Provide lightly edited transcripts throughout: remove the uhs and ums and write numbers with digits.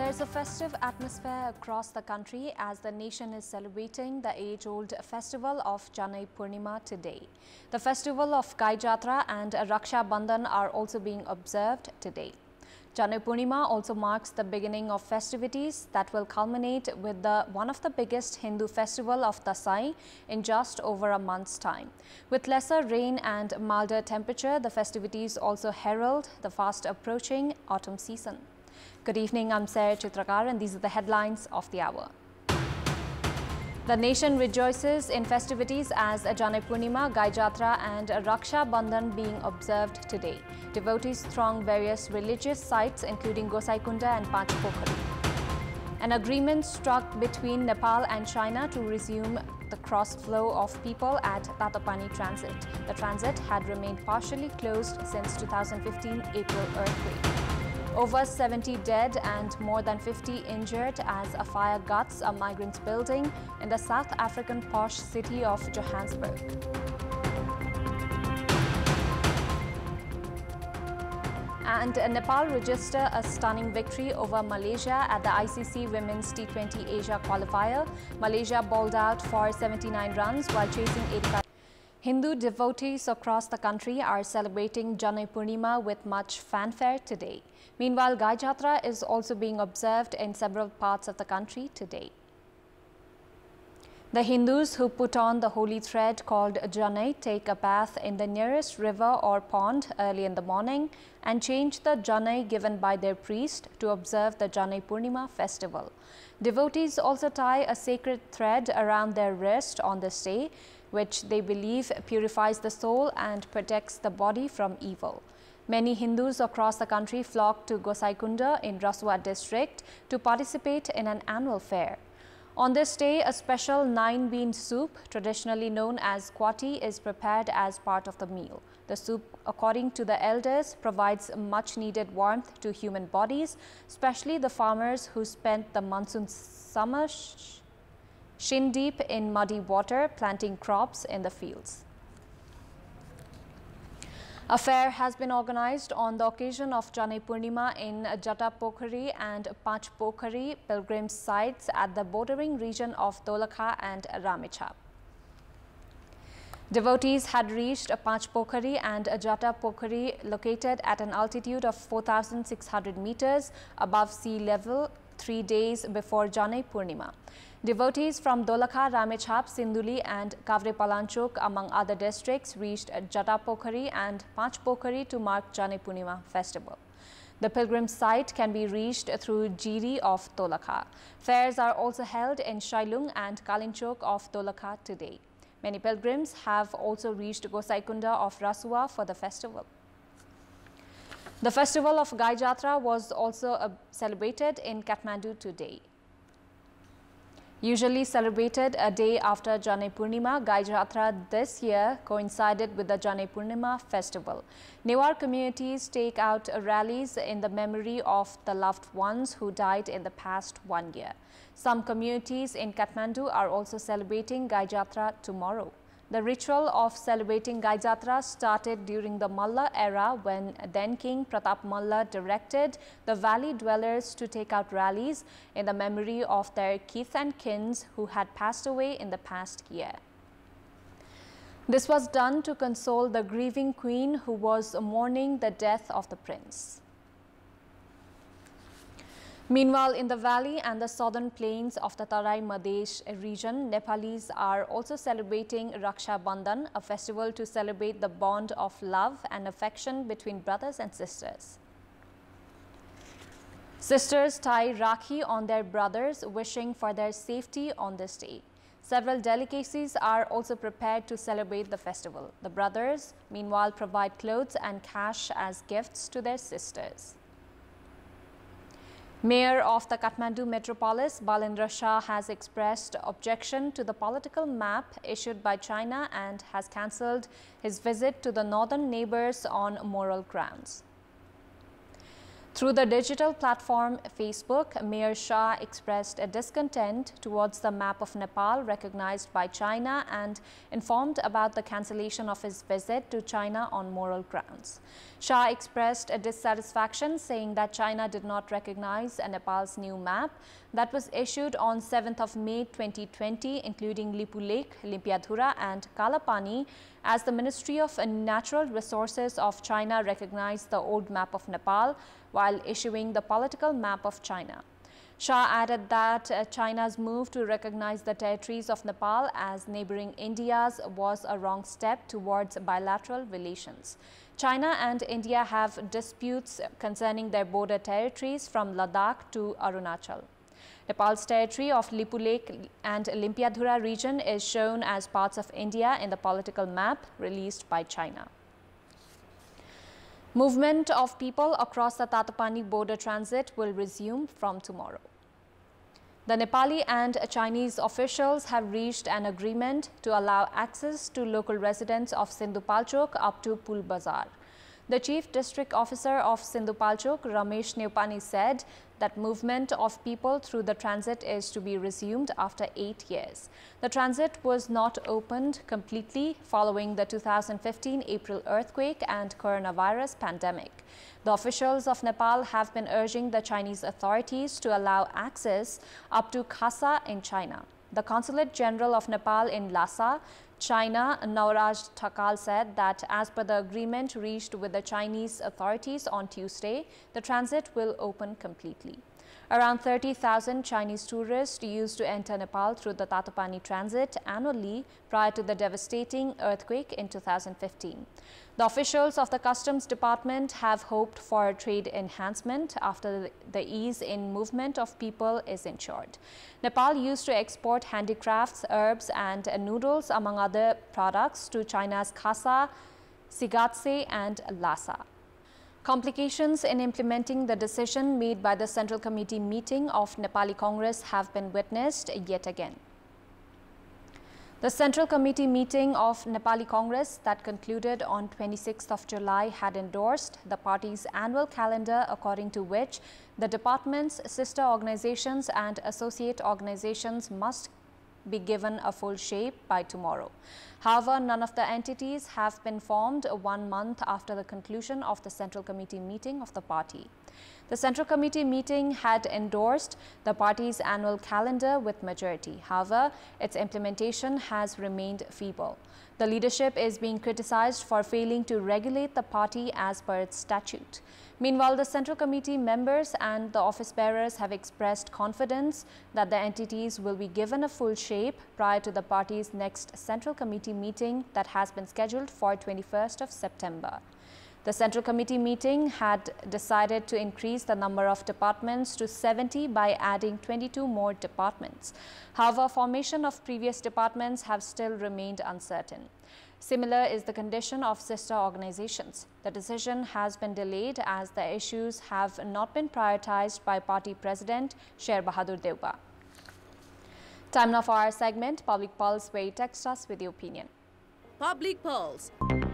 There's a festive atmosphere across the country as the nation is celebrating the age-old festival of Janai Purnima today. The festival of Gai Jatra and Raksha Bandhan are also being observed today. Janai Purnima also marks the beginning of festivities that will culminate with one of the biggest Hindu festival of Dasai in just over a month's time. With lesser rain and milder temperature, the festivities also herald the fast approaching autumn season. Good evening, I'm Chitrakar and these are the headlines of the hour. The nation rejoices in festivities as Janai Purnima, Gai Jatra and Raksha Bandhan being observed today. Devotees throng various religious sites including Gosaikunda and Panchpokhari. An agreement struck between Nepal and China to resume the cross flow of people at TATOPANI transit. The transit had remained partially closed since 2015 April earthquake. Over 70 dead and more than 50 injured as a fire guts a migrants' building in the South African posh city of Johannesburg. And Nepal registered a stunning victory over Malaysia at the ICC Women's T20 Asia qualifier. Malaysia bowled out for 79 runs while chasing 85. Hindu devotees across the country are celebrating Janai Purnima with much fanfare today. Meanwhile, Gai Jatra is also being observed in several parts of the country today. The Hindus who put on the holy thread called Janai take a bath in the nearest river or pond early in the morning and change the Janai given by their priest to observe the Janai Purnima festival. Devotees also tie a sacred thread around their wrist on this day, which they believe purifies the soul and protects the body from evil. Many Hindus across the country flock to Gosaikunda in Rasua district to participate in an annual fair. On this day, a special 9-bean soup, traditionally known as kwati, is prepared as part of the meal. The soup, according to the elders, provides much-needed warmth to human bodies, especially the farmers who spent the monsoon summer shin-deep in muddy water, planting crops in the fields. A fair has been organized on the occasion of Janai Purnima in Jatapokhari and Panchpokhari pilgrim sites at the bordering region of Dolakha and Ramechhap. Devotees had reached Panchpokhari and Jatapokhari located at an altitude of 4,600 meters above sea level 3 days before Janai Purnima. Devotees from Dolakha, Ramechhap, Sinduli and Kavre Palanchok among other districts reached Jatapokhari and Panchpokhari to mark Janai Purnima festival. The pilgrim site can be reached through Jiri of Dolakha. Fairs are also held in Shailung and Kalinchok of Dolakha today. Many pilgrims have also reached Gosaikunda of Rasua for the festival. The festival of Gai Jatra was also celebrated in Kathmandu today. Usually celebrated a day after Janai Purnima, Gai Jatra this year coincided with the Janai Purnima festival. Newar communities take out rallies in the memory of the loved ones who died in the past 1 year. Some communities in Kathmandu are also celebrating Gai Jatra tomorrow. The ritual of celebrating Gai Jatra started during the Malla era when then King Pratap Malla directed the valley dwellers to take out rallies in the memory of their kith and kins who had passed away in the past year. This was done to console the grieving queen who was mourning the death of the prince. Meanwhile, in the valley and the southern plains of the Tarai Madesh region, Nepalis are also celebrating Raksha Bandhan, a festival to celebrate the bond of love and affection between brothers and sisters. Sisters tie Rakhi on their brothers, wishing for their safety on this day. Several delicacies are also prepared to celebrate the festival. The brothers, meanwhile, provide clothes and cash as gifts to their sisters. Mayor of the Kathmandu metropolis, Balendra Shah, has expressed objection to the political map issued by China and has cancelled his visit to the northern neighbors on moral grounds. Through the digital platform Facebook, Mayor Shah expressed a discontent towards the map of Nepal recognized by China and informed about the cancellation of his visit to China on moral grounds. Shah expressed a dissatisfaction, saying that China did not recognize Nepal's new map that was issued on 7th of May 2020, including Lipu Lake, Limpiadhura and Kalapani, as the Ministry of Natural Resources of China recognized the old map of Nepal while issuing the political map of China. Shah added that China's move to recognize the territories of Nepal as neighboring India's was a wrong step towards bilateral relations. China and India have disputes concerning their border territories from Ladakh to Arunachal. Nepal's territory of Lipu Lake and Limpiadhura region is shown as parts of India in the political map released by China. Movement of people across the TATOPANI border transit will resume from tomorrow. The Nepali and Chinese officials have reached an agreement to allow access to local residents of Sindhupalchok up to Pul Bazar. The Chief District Officer of Sindhupalchok, Ramesh Neupani, said that movement of people through the transit is to be resumed after 8 years. The transit was not opened completely following the 2015 April earthquake and coronavirus pandemic. The officials of Nepal have been urging the Chinese authorities to allow access up to Khasa in China. The Consulate General of Nepal in Lhasa, China, Nauraj Thakal, said that as per the agreement reached with the Chinese authorities on Tuesday, the transit will open completely. Around 30,000 Chinese tourists used to enter Nepal through the TATOPANI transit annually prior to the devastating earthquake in 2015. The officials of the Customs Department have hoped for trade enhancement after the ease in movement of people is ensured. Nepal used to export handicrafts, herbs and noodles, among other products, to China's Khasa, Sigatse and Lhasa. Complications in implementing the decision made by the Central Committee meeting of Nepali Congress have been witnessed yet again. The Central Committee meeting of Nepali Congress that concluded on 26th of July had endorsed the party's annual calendar, according to which the department's sister organizations and associate organizations must be given a full shape by tomorrow. However, none of the entities have been formed 1 month after the conclusion of the Central Committee meeting of the party. The Central Committee meeting had endorsed the party's annual calendar with majority. However, its implementation has remained feeble. The leadership is being criticized for failing to regulate the party as per its statute. Meanwhile, the Central Committee members and the office bearers have expressed confidence that the entities will be given a full shape prior to the party's next Central Committee meeting that has been scheduled for 21st of September. The Central Committee meeting had decided to increase the number of departments to 70 by adding 22 more departments. However, formation of previous departments have still remained uncertain. Similar is the condition of sister organizations. The decision has been delayed as the issues have not been prioritized by Party President Sher Bahadur Deuba. Time now for our segment, Public Pulse, where you text us with your opinion. Public Pulse.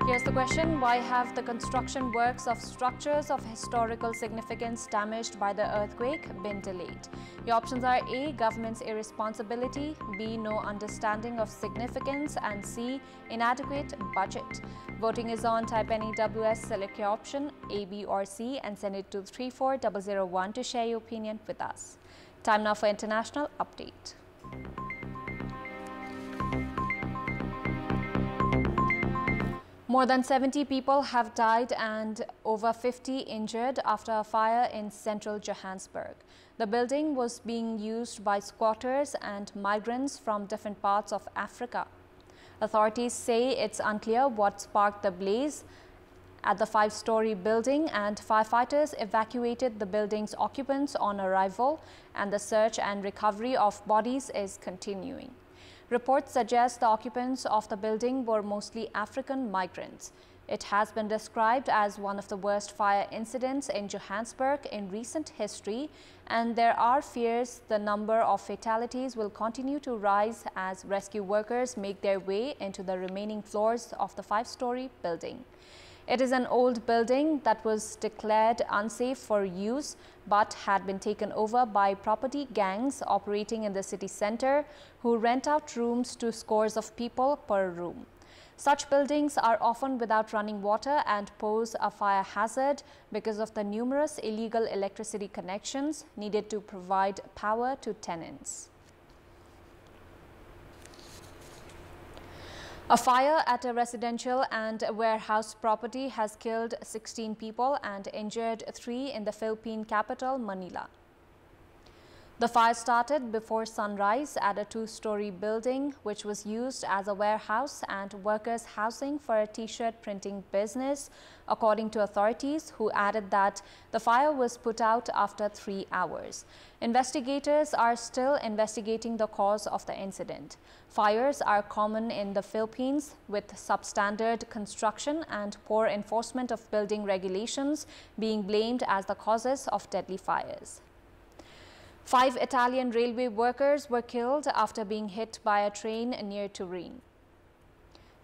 Here's the question: why have the construction works of structures of historical significance damaged by the earthquake been delayed? Your options are A, government's irresponsibility, B, no understanding of significance, and C, inadequate budget. Voting is on. Type any WS, select your option A, B or C and send it to 34001 to share your opinion with us. Time now for international update. More than 70 people have died and over 50 injured after a fire in central Johannesburg. The building was being used by squatters and migrants from different parts of Africa. Authorities say it's unclear what sparked the blaze at the 5-story building, and firefighters evacuated the building's occupants on arrival, and the search and recovery of bodies is continuing. Reports suggest the occupants of the building were mostly African migrants. It has been described as one of the worst fire incidents in Johannesburg in recent history, and there are fears the number of fatalities will continue to rise as rescue workers make their way into the remaining floors of the 5-story building. It is an old building that was declared unsafe for use but had been taken over by property gangs operating in the city center who rent out rooms to scores of people per room. Such buildings are often without running water and pose a fire hazard because of the numerous illegal electricity connections needed to provide power to tenants. A fire at a residential and warehouse property has killed 16 people and injured 3 in the Philippine capital, Manila. The fire started before sunrise at a 2-story building which was used as a warehouse and workers' housing for a t-shirt printing business, according to authorities, who added that the fire was put out after 3 hours. Investigators are still investigating the cause of the incident. Fires are common in the Philippines, with substandard construction and poor enforcement of building regulations being blamed as the causes of deadly fires. 5 Italian railway workers were killed after being hit by a train near Turin.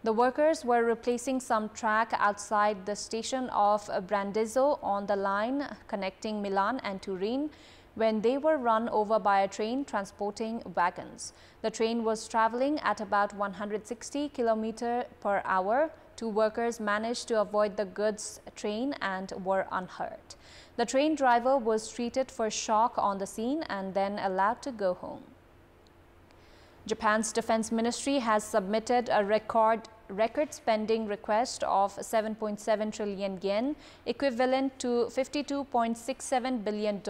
The workers were replacing some track outside the station of Brandizzo on the line connecting Milan and Turin when they were run over by a train transporting wagons. The train was traveling at about 160 km per hour. 2 workers managed to avoid the goods train and were unhurt. The train driver was treated for shock on the scene and then allowed to go home. Japan's defense ministry has submitted a record spending request of 7.7 trillion yen, equivalent to $52.67 billion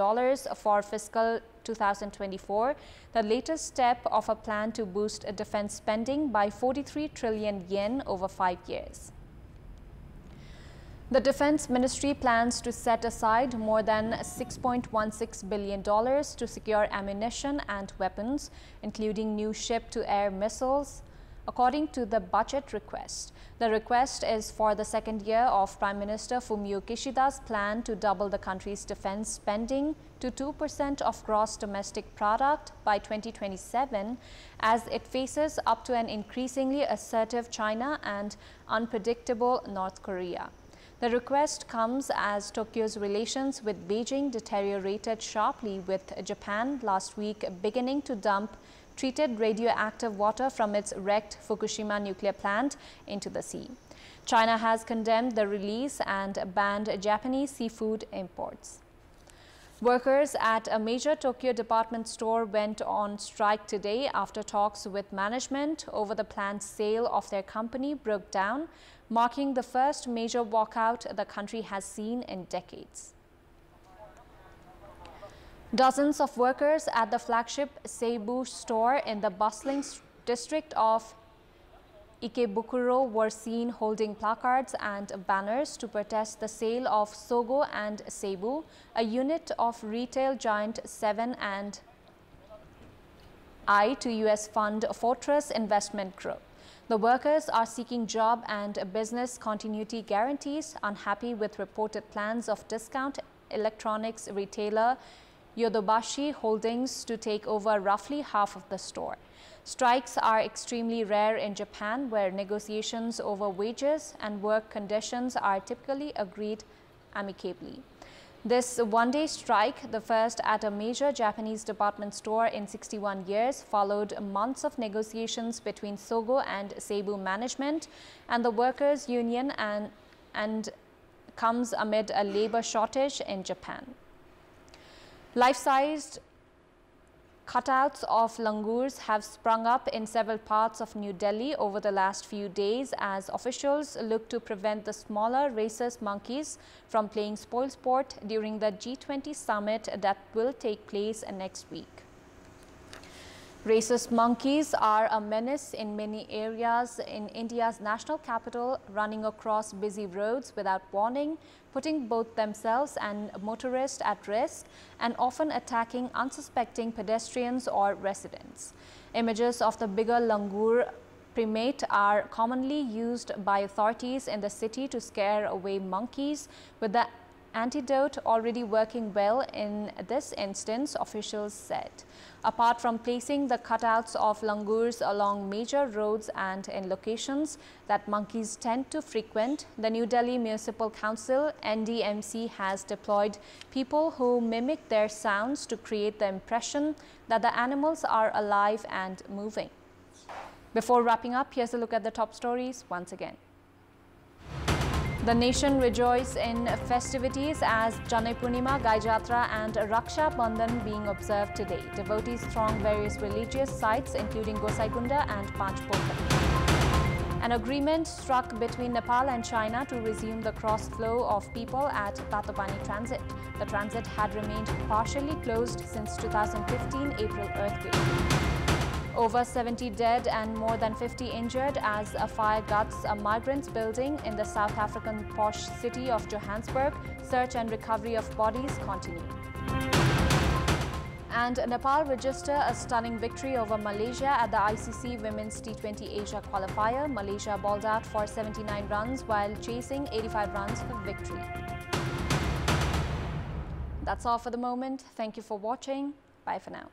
for fiscal 2024, the latest step of a plan to boost defense spending by 43 trillion yen over 5 years. The Defense Ministry plans to set aside more than $6.16 billion to secure ammunition and weapons, including new ship-to-air missiles, according to the budget request. The request is for the second year of Prime Minister Fumio Kishida's plan to double the country's defense spending to 2% of gross domestic product by 2027, as it faces up to an increasingly assertive China and unpredictable North Korea. The request comes as Tokyo's relations with Beijing deteriorated sharply, with Japan last week beginning to dump treated radioactive water from its wrecked Fukushima nuclear plant into the sea. China has condemned the release and banned Japanese seafood imports. Workers at a major Tokyo department store went on strike today after talks with management over the planned sale of their company broke down, marking the first major walkout the country has seen in decades. Dozens of workers at the flagship Seibu store in the bustling district of Ikebukuro were seen holding placards and banners to protest the sale of Sogo and Seibu, a unit of retail giant 7 and I to US fund Fortress Investment Group. The workers are seeking job and business continuity guarantees, unhappy with reported plans of discount electronics retailer Yodobashi Holdings to take over roughly half of the store. Strikes are extremely rare in Japan, where negotiations over wages and work conditions are typically agreed amicably. This one-day strike, the first at a major Japanese department store in 61 years, followed months of negotiations between Sogo and Seibu management and the workers' union and comes amid a labor shortage in Japan. Life-sized cutouts of langurs have sprung up in several parts of New Delhi over the last few days as officials look to prevent the smaller rhesus monkeys from playing spoilsport during the G20 summit that will take place next week. Rhesus monkeys are a menace in many areas in India's national capital, running across busy roads without warning, putting both themselves and motorists at risk, and often attacking unsuspecting pedestrians or residents. Images of the bigger langur primate are commonly used by authorities in the city to scare away monkeys, with the antidote already working well in this instance, officials said. Apart from placing the cutouts of langurs along major roads and in locations that monkeys tend to frequent, the New Delhi Municipal Council (NDMC) has deployed people who mimic their sounds to create the impression that the animals are alive and moving. Before wrapping up, here's a look at the top stories once again. The nation rejoices in festivities as Janai Purnima, Gai Jatra and Raksha Bandhan being observed today. Devotees throng various religious sites including Gosaikunda and Panchpokra. An agreement struck between Nepal and China to resume the cross flow of people at TATOPANI transit. The transit had remained partially closed since 2015 April earthquake. Over 70 dead and more than 50 injured as a fire guts a migrants building in the South African posh city of Johannesburg. Search and recovery of bodies continue. And Nepal register a stunning victory over Malaysia at the ICC Women's T20 Asia qualifier. Malaysia balled out for 79 runs while chasing 85 runs for victory. That's all for the moment. Thank you for watching. Bye for now.